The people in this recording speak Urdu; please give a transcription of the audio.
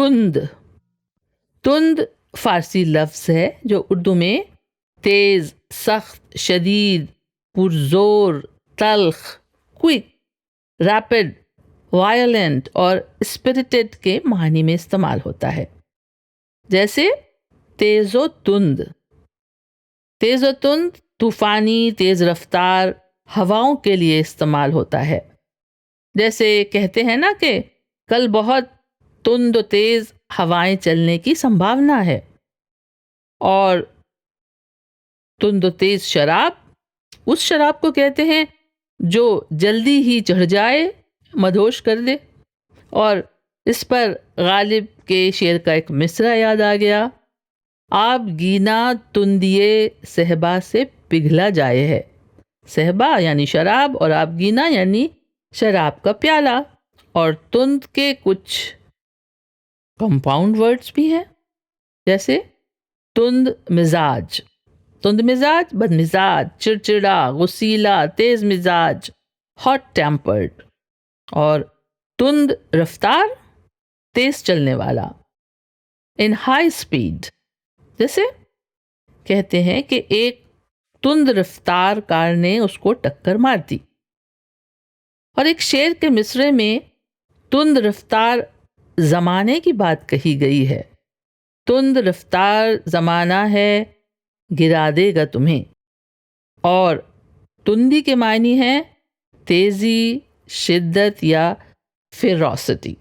تند. تند فارسی لفظ ہے جو اردو میں تیز، سخت، شدید، پرزور، تلخ، کوئک، ریپڈ، وائلنٹ اور اسپرٹڈ کے معنی میں استعمال ہوتا ہے. جیسے تیز و تند. تیز و تند طوفانی، تیز رفتار ہواؤں کے لیے استعمال ہوتا ہے. جیسے کہتے ہیں نا کہ کل بہت تند و تیز ہوائیں چلنے کی سمبھاونا ہے. اور تند و تیز شراب اس شراب کو کہتے ہیں جو جلدی ہی چڑھ جائے، مدہوش کر دے. اور اس پر غالب کے شعر کا ایک مصرع یاد آ گیا: آب گینا تندیے صہبا سے پگھلا جائے ہے. صہبا یعنی شراب اور آب گینا یعنی شراب کا پیالہ. اور تند کے کچھ کمپاؤنڈ ورڈز بھی ہیں، جیسے تند مزاج. تند مزاج بد مزاج، چڑچڑا، غصیلا، تیز مزاج، ہاٹ ٹیمپرڈ. اور تند رفتار تیز چلنے والا، ان ہائی اسپیڈ. جیسے کہتے ہیں کہ ایک تند رفتار کار نے اس کو ٹکر مار دی. اور ایک شعر کے مصرعے میں تند رفتار زمانے کی بات کہی گئی ہے. تند رفتار زمانہ ہے، گرا دے گا تمہیں. اور تندی کے معنی ہے تیزی، شدت یا فیروسٹی.